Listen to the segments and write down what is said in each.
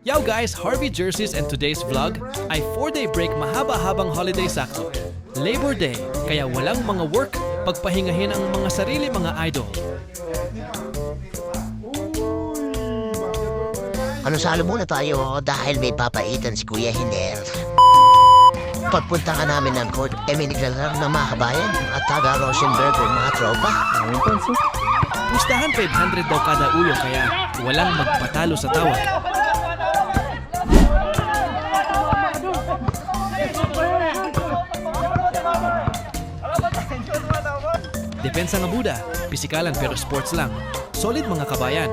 Yo guys, Harvey Jerseys and today's vlog ay 4-day break mahaba-habang holiday sakto. Labor Day, kaya walang mga work, pagpahingahin ang mga sarili mga idol. Ano salo muna tayo dahil may papaitan si Kuya Hiner. Pagpunta ka namin ng court, may naglalaro ng mga kabayan at taga Rosenberg ng mga tropa. Pustahan 500 daw kada ulo kaya walang magpatalo sa tawag. Depensa nga Buda, pisikalan pero sports lang. Solid mga kabayan.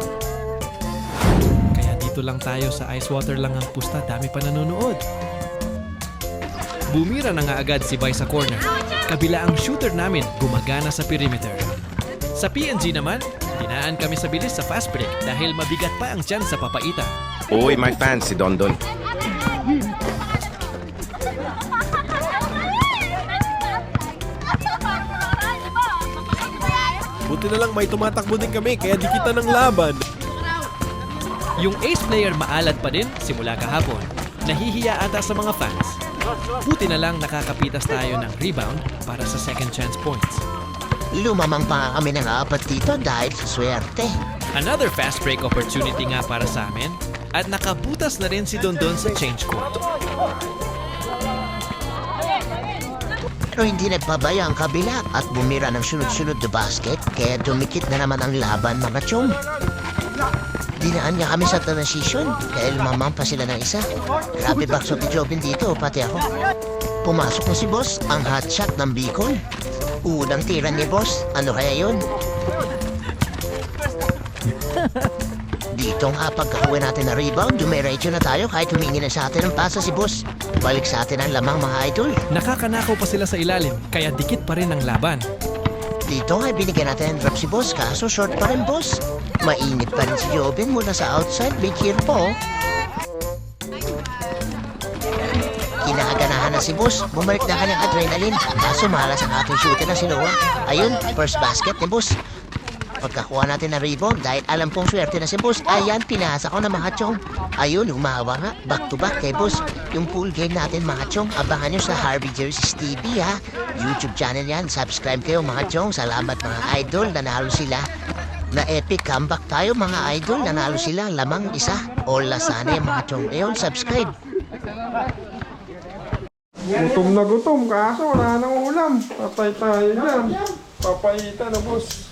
Kaya dito lang tayo sa ice water lang ang pusta, dami pa nanonood. Bumira na nga agad si Bay sa corner. Kabila ang shooter namin, gumagana sa perimeter. Sa PNG naman, dinaan kami sa bilis sa fast break dahil mabigat pa ang tiyan sa papaitan. Uy, my fan, si Dondon. Buti na lang may tumatakbo din kami kaya di kita ng laban. Yung ace player maalat pa din simula kahapon. Nahihiya ata sa mga fans. Buti na lang nakakapitas tayo ng rebound para sa second chance points. Lumamang pa nga kami ng apat dito dahil sa swerte. Another fast break opportunity nga para sa amin at nakabutas na rin si Dondon sa change court. Pero hindi nagpabaya ang kabila at bumira ng sunod-sunod na basket kaya dumikit na naman ang laban mga chong. Dinaan niya kami sa transition kaya lumamang pa sila ng isa. Grabe backshot ni Jobin dito, pati ako. Pumasok na si Boss, ang hot shot ng Bicol. Unang tira ni Boss, ano kaya yun? Dito nga pagkakuha natin na rebound, dumiretso na tayo kahit humingi na sa atin ang pasa si Boss. Balik sa atin ang lamang mga idol. Nakakanakaw pa sila sa ilalim kaya dikit pa rin ang laban. Dito nga binigyan natin ang drop si Boss kaso short pa rin Boss. Mainit pa rin si Jobin mula sa outside, big cheer po. Kinakaganahan na si Boss, bumalik na kanyang adrenaline. Kaso malas ang ating shooter na si Noah. Ayun, first basket ni Boss. Pagkakuha natin ng rebound dahil alam pong swerte na si Boss. Ayan, pinasa ko na mga chong. Ayun, humawa nga, back to back kay Boss. Yung pool game natin mga chong, abangan nyo sa Harvey Jerseys TV ha. YouTube channel yan, subscribe kayo mga chong. Salamat mga idol, nanalo sila. Na epic comeback tayo mga idol, nanalo sila, lamang isa. Ola sana yung mga chong. Ayun, subscribe. Gutom na gutom kaso wala nang ulam. Patay tayo dyan. Papaitan na boss.